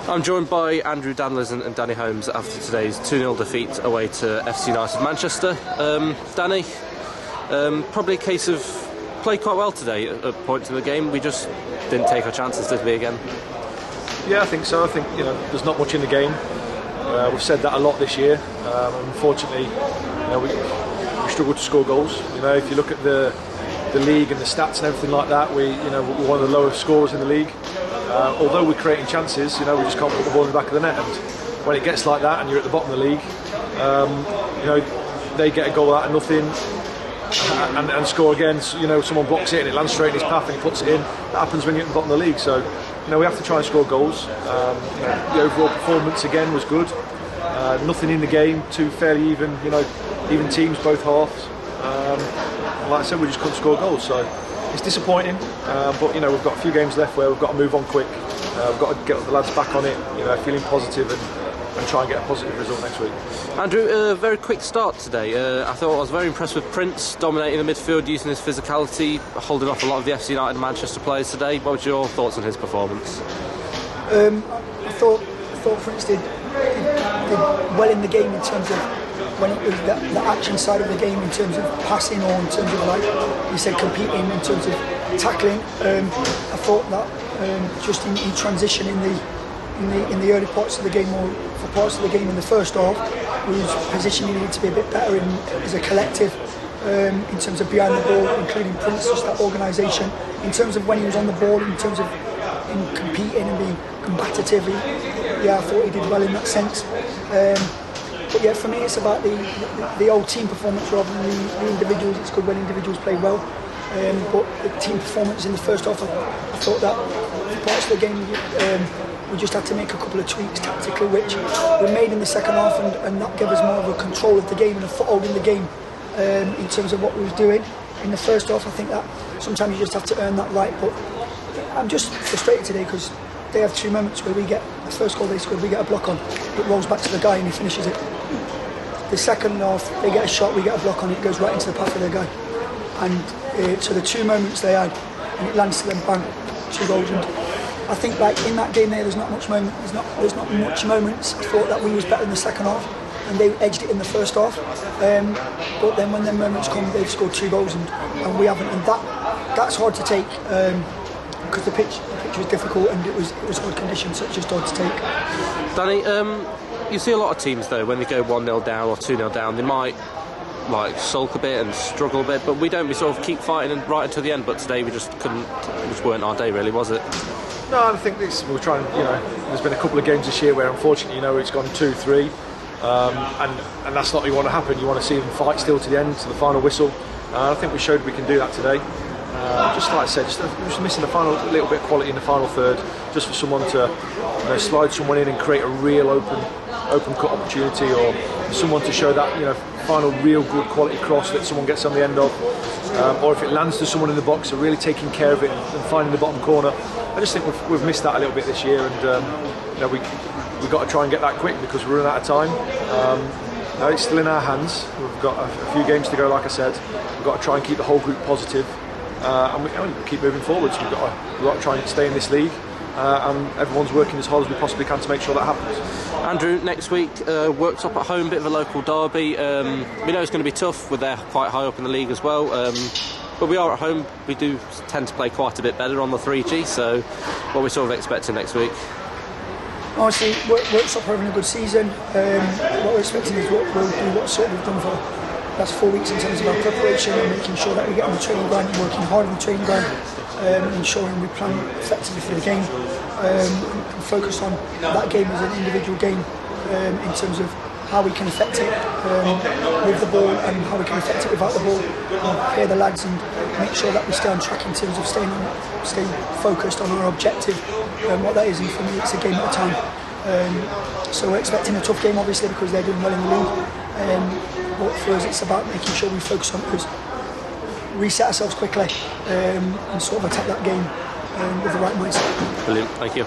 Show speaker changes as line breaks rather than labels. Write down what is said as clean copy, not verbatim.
I'm joined by Andrew Danylyszyn and Danny Holmes after today's 2-0 defeat away to FC United Manchester. Danny, probably a case of played quite well today at points in the game. We just didn't take our chances, did we, again?
Yeah, I think so. I think there's not much in the game. We've said that a lot this year. Unfortunately, we struggle to score goals. If you look at the league and the stats and everything like that, we're one of the lowest scorers in the league. Although we're creating chances, we just can't put the ball in the back of the net. And when it gets like that, and you're at the bottom of the league, they get a goal out of nothing and score again. Someone blocks it and it lands straight in his path and he puts it in. That happens when you're at the bottom of the league. So, we have to try and score goals. The overall performance again was good. Nothing in the game, two fairly even teams, both halves. Like I said, we just couldn't score goals. So it's disappointing, but we've got a few games left where we've got to move on quick. We've got to get the lads back on it, feeling positive and try and get a positive result next week.
Andrew, a very quick start today. I thought I was very impressed with Prince dominating the midfield, using his physicality, holding off a lot of the FC United and Manchester players today. What were your thoughts on his performance?
I thought Prince did well in the game in terms of when it was the action side of the game, in terms of passing or in terms of, like you said, competing, in terms of tackling. I thought that just in transition in the early parts of the game, or for parts of the game in the first half, his positioning needed to be a bit better as a collective, in terms of behind the ball, including Prince, just that organisation. In terms of when he was on the ball, in terms of competing and being combative, I thought he did well in that sense. But yeah, for me, it's about the old team performance rather than the individuals. It's good when individuals play well, but the team performance in the first half, I thought that for parts of the game we just had to make a couple of tweaks tactically, which were made in the second half, and that gave us more of a control of the game and a foothold in the game in terms of what we was doing. In the first half, I think that sometimes you just have to earn that right. But I'm just frustrated today because they have two moments where we get the first goal they scored, we get a block on, it rolls back to the guy and he finishes it. The second half, they get a shot, we get a block on it, goes right into the path of their guy. And so the two moments they had, and it lands to them, bang, 2 goals. And I think like in that game there's not much moment. There's not much moments. I thought that we was better in the second half, and they edged it in the first half. But then when them moments come, they've scored 2 goals, and we haven't. And that's hard to take because the pitch was difficult and it was hard conditions, so it's just hard to take.
Danny, you see a lot of teams though, when they go 1-0 down or 2-0 down, they might sulk a bit and struggle a bit, but we don't. We sort of keep fighting and right until the end. But today we just couldn't. It just weren't our day, really, was it?
No, I think we're trying. There's been a couple of games this year where unfortunately, it's gone 2-3, and that's not what you want to happen. You want to see them fight still to the end, to the final whistle. I think we showed we can do that today. Just like I said, just missing a little bit of quality in the final third, just for someone to slide someone in and create a real open cut opportunity, or someone to show that final real good quality cross that someone gets on the end of, or if it lands to someone in the box, so really taking care of it and finding the bottom corner. I just think we've missed that a little bit this year, and we've got to try and get that quick because we're running out of time. It's still in our hands. We've got a few games to go, like I said. We've got to try and keep the whole group positive. And we keep moving forwards. We've got to try and stay in this league, and everyone's working as hard as we possibly can to make sure that happens.
Andrew, next week, works up at home, bit of a local derby. We know it's going to be tough, they're quite high up in the league as well, but we are at home. We do tend to play quite a bit better on the 3G, so what are we sort of expecting next week?
Honestly, works up having a good season. What we're expecting is we'll do what sort of we've done for the last 4 weeks in terms of our preparation and making sure that we get on the training ground and working hard on the training ground, ensuring we plan effectively for the game, and focus on that game as an individual game in terms of how we can affect it with the ball and how we can affect it without the ball, and hear the lads and make sure that we stay on track in terms of staying focused on our objective and what that is. And for me, it's a game at a time. So we're expecting a tough game, obviously, because they're doing well in the league. But for us, it's about making sure we focus on us, reset ourselves quickly, and sort of attack that game with the right mindset.
Brilliant, thank you.